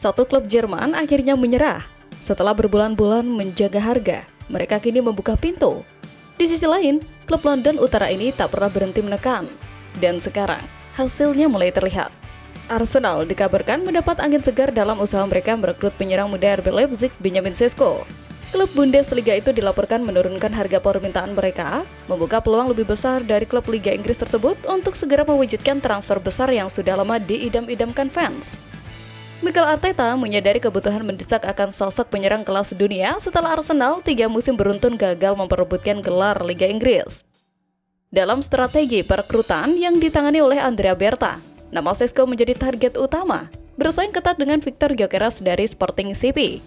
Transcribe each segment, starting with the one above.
Satu klub Jerman akhirnya menyerah. Setelah berbulan-bulan menjaga harga, mereka kini membuka pintu. Di sisi lain, klub London Utara ini tak pernah berhenti menekan. Dan sekarang, hasilnya mulai terlihat. Arsenal dikabarkan mendapat angin segar dalam usaha mereka merekrut penyerang muda RB Leipzig, Benjamin Sesko. Klub Bundesliga itu dilaporkan menurunkan harga permintaan mereka, membuka peluang lebih besar dari klub Liga Inggris tersebut untuk segera mewujudkan transfer besar yang sudah lama diidam-idamkan fans. Mikel Arteta menyadari kebutuhan mendesak akan sosok penyerang kelas dunia setelah Arsenal 3 musim beruntun gagal memperebutkan gelar Liga Inggris. Dalam strategi perekrutan yang ditangani oleh Andrea Berta, nama Sesko menjadi target utama, bersaing ketat dengan Victor Gyökeres dari Sporting CP.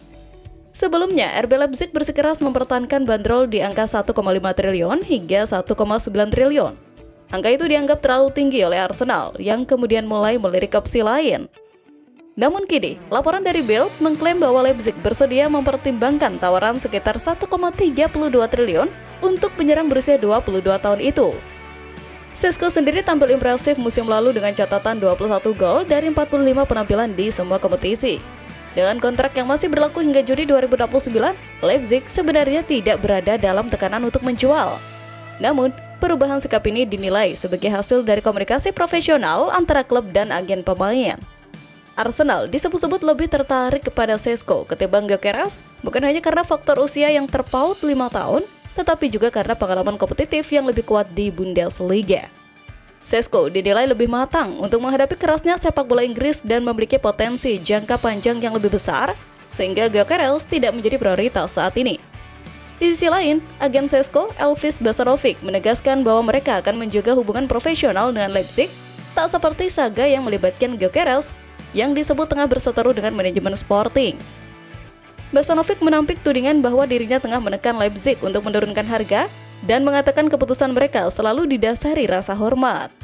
Sebelumnya, RB Leipzig bersikeras mempertahankan bandrol di angka 1,5 triliun hingga 1,9 triliun. Angka itu dianggap terlalu tinggi oleh Arsenal, yang kemudian mulai melirik opsi lain. Namun kini, laporan dari Bild mengklaim bahwa Leipzig bersedia mempertimbangkan tawaran sekitar 1,32 triliun untuk penyerang berusia 22 tahun itu. Sesko sendiri tampil impresif musim lalu dengan catatan 21 gol dari 45 penampilan di semua kompetisi. Dengan kontrak yang masih berlaku hingga Juni 2029, Leipzig sebenarnya tidak berada dalam tekanan untuk menjual. Namun, perubahan sikap ini dinilai sebagai hasil dari komunikasi profesional antara klub dan agen pemain. Arsenal disebut-sebut lebih tertarik kepada Sesko ketimbang Gyökeres, bukan hanya karena faktor usia yang terpaut 5 tahun, tetapi juga karena pengalaman kompetitif yang lebih kuat di Bundesliga. Sesko dinilai lebih matang untuk menghadapi kerasnya sepak bola Inggris dan memiliki potensi jangka panjang yang lebih besar, sehingga Gyökeres tidak menjadi prioritas saat ini. Di sisi lain, agen Sesko, Elvis Basanovic, menegaskan bahwa mereka akan menjaga hubungan profesional dengan Leipzig, tak seperti saga yang melibatkan Gyökeres yang disebut tengah berseteru dengan manajemen Sporting. Basanovic menampik tudingan bahwa dirinya tengah menekan Leipzig untuk menurunkan harga dan mengatakan keputusan mereka selalu didasari rasa hormat.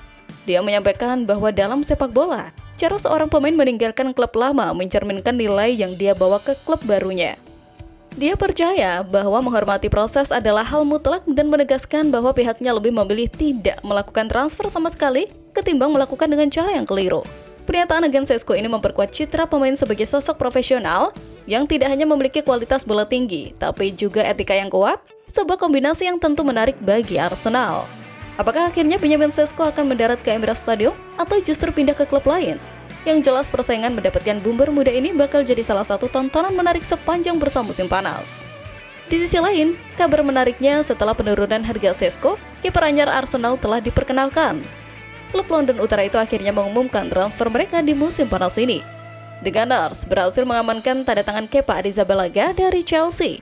Dia menyampaikan bahwa dalam sepak bola, cara seorang pemain meninggalkan klub lama mencerminkan nilai yang dia bawa ke klub barunya. Dia percaya bahwa menghormati proses adalah hal mutlak dan menegaskan bahwa pihaknya lebih memilih tidak melakukan transfer sama sekali ketimbang melakukan dengan cara yang keliru. Pernyataan agen Sesko ini memperkuat citra pemain sebagai sosok profesional yang tidak hanya memiliki kualitas bola tinggi, tapi juga etika yang kuat, sebuah kombinasi yang tentu menarik bagi Arsenal. Apakah akhirnya Benjamin Sesko akan mendarat ke Emirates Stadium atau justru pindah ke klub lain? Yang jelas persaingan mendapatkan boomer muda ini bakal jadi salah satu tontonan menarik sepanjang bursa musim panas. Di sisi lain, kabar menariknya setelah penurunan harga Sesko, kiper anyar Arsenal telah diperkenalkan. Klub London Utara itu akhirnya mengumumkan transfer mereka di musim panas ini. The Gunners berhasil mengamankan tanda tangan Kepa Arrizabalaga dari Chelsea.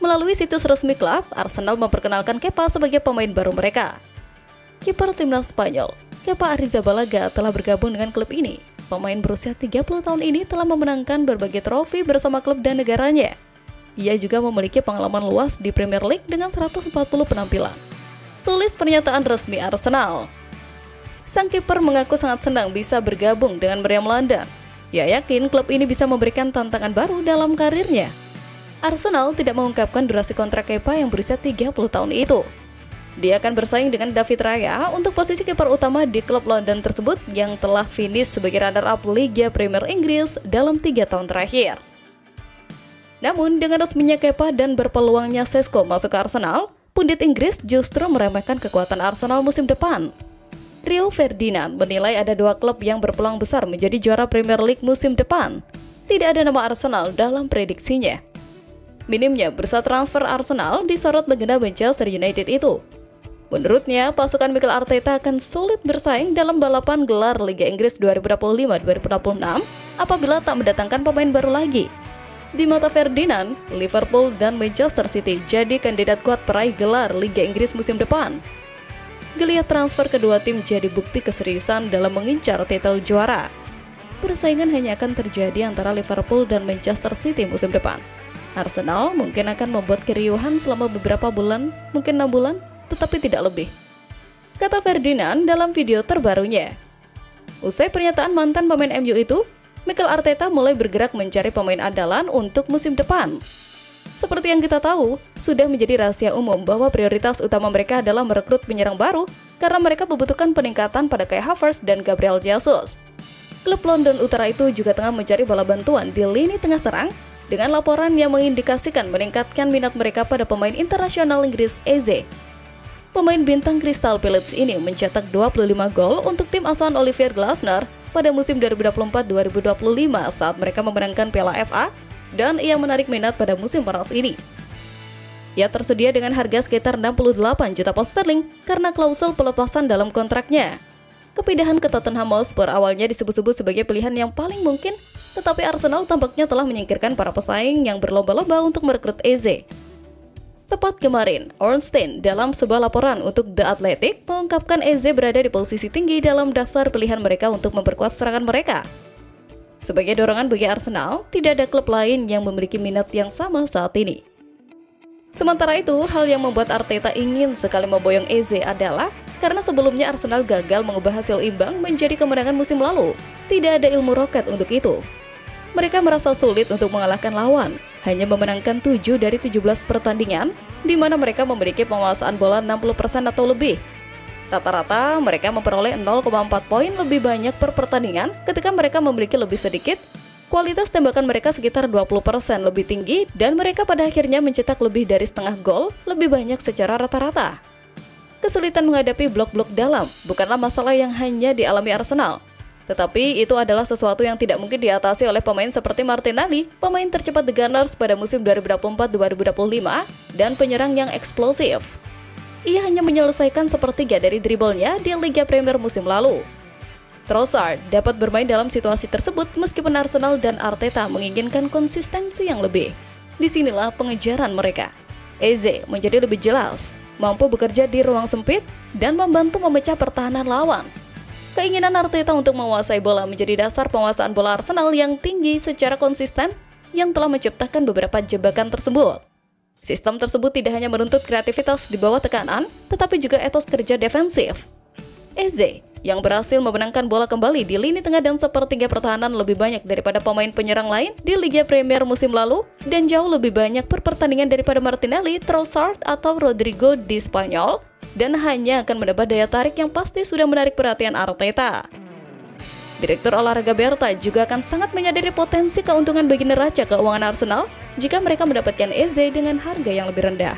Melalui situs resmi klub, Arsenal memperkenalkan Kepa sebagai pemain baru mereka. Kiper timnas Spanyol, Kepa Arrizabalaga telah bergabung dengan klub ini. Pemain berusia 30 tahun ini telah memenangkan berbagai trofi bersama klub dan negaranya. Ia juga memiliki pengalaman luas di Premier League dengan 140 penampilan. Tulis pernyataan resmi Arsenal. Sang kiper mengaku sangat senang bisa bergabung dengan meriam London. Ia yakin klub ini bisa memberikan tantangan baru dalam karirnya. Arsenal tidak mengungkapkan durasi kontrak Kepa yang berusia 30 tahun itu. Dia akan bersaing dengan David Raya untuk posisi kiper utama di klub London tersebut yang telah finish sebagai runner-up Liga Premier Inggris dalam 3 tahun terakhir. Namun, dengan resminya Kepa dan berpeluangnya Sesko masuk ke Arsenal, pundit Inggris justru meremehkan kekuatan Arsenal musim depan. Rio Ferdinand menilai ada 2 klub yang berpeluang besar menjadi juara Premier League musim depan. Tidak ada nama Arsenal dalam prediksinya. Minimnya bursa transfer Arsenal disorot legenda Manchester United itu. Menurutnya, pasukan Mikel Arteta akan sulit bersaing dalam balapan gelar Liga Inggris 2025-2026 apabila tak mendatangkan pemain baru lagi. Di mata Ferdinand, Liverpool dan Manchester City jadi kandidat kuat peraih gelar Liga Inggris musim depan. Geliat transfer kedua tim jadi bukti keseriusan dalam mengincar titel juara. Persaingan hanya akan terjadi antara Liverpool dan Manchester City musim depan. Arsenal mungkin akan membuat keriuhan selama beberapa bulan, mungkin 6 bulan, tetapi tidak lebih. Kata Ferdinand dalam video terbarunya. Usai pernyataan mantan pemain MU itu, Mikel Arteta mulai bergerak mencari pemain andalan untuk musim depan. Seperti yang kita tahu, sudah menjadi rahasia umum bahwa prioritas utama mereka adalah merekrut penyerang baru karena mereka membutuhkan peningkatan pada Kai Havertz dan Gabriel Jesus. Klub London Utara itu juga tengah mencari bala bantuan di lini tengah serang dengan laporan yang mengindikasikan meningkatkan minat mereka pada pemain internasional Inggris Eze. Pemain bintang Crystal Palace ini mencetak 25 gol untuk tim asuhan Olivier Glasner pada musim 2024-2025 saat mereka memenangkan Piala FA, dan ia menarik minat pada musim panas ini. Ia tersedia dengan harga sekitar 68 juta pound sterling karena klausul pelepasan dalam kontraknya. Kepindahan ke Tottenham Hotspur awalnya disebut-sebut sebagai pilihan yang paling mungkin, tetapi Arsenal tampaknya telah menyingkirkan para pesaing yang berlomba-lomba untuk merekrut Eze. Tepat kemarin, Ornstein dalam sebuah laporan untuk The Athletic mengungkapkan Eze berada di posisi tinggi dalam daftar pilihan mereka untuk memperkuat serangan mereka. Sebagai dorongan bagi Arsenal, tidak ada klub lain yang memiliki minat yang sama saat ini. Sementara itu, hal yang membuat Arteta ingin sekali memboyong Eze adalah karena sebelumnya Arsenal gagal mengubah hasil imbang menjadi kemenangan musim lalu. Tidak ada ilmu roket untuk itu. Mereka merasa sulit untuk mengalahkan lawan, hanya memenangkan 7 dari 17 pertandingan, di mana mereka memiliki penguasaan bola 60% atau lebih. Rata-rata mereka memperoleh 0,4 poin lebih banyak per pertandingan ketika mereka memiliki lebih sedikit. Kualitas tembakan mereka sekitar 20% lebih tinggi, dan mereka pada akhirnya mencetak lebih dari setengah gol lebih banyak secara rata-rata. Kesulitan menghadapi blok-blok dalam bukanlah masalah yang hanya dialami Arsenal, tetapi itu adalah sesuatu yang tidak mungkin diatasi oleh pemain seperti Martinelli, pemain tercepat The Gunners pada musim 2024-2025, dan penyerang yang eksplosif. Ia hanya menyelesaikan sepertiga dari dribblenya di Liga Premier musim lalu. Trossard dapat bermain dalam situasi tersebut meskipun Arsenal dan Arteta menginginkan konsistensi yang lebih. Disinilah pengejaran mereka. Eze menjadi lebih jelas, mampu bekerja di ruang sempit dan membantu memecah pertahanan lawan. Keinginan Arteta untuk menguasai bola menjadi dasar penguasaan bola Arsenal yang tinggi secara konsisten yang telah menciptakan beberapa jebakan tersebut. Sistem tersebut tidak hanya menuntut kreativitas di bawah tekanan, tetapi juga etos kerja defensif. Eze yang berhasil memenangkan bola kembali di lini tengah dan sepertiga pertahanan lebih banyak daripada pemain penyerang lain di Liga Premier musim lalu, dan jauh lebih banyak per pertandingan daripada Martinelli, Trossard, atau Rodrigo di Spanyol, dan hanya akan mendapat daya tarik yang pasti sudah menarik perhatian Arteta. Direktur olahraga Berta juga akan sangat menyadari potensi keuntungan bagi neraca keuangan Arsenal jika mereka mendapatkan Eze dengan harga yang lebih rendah.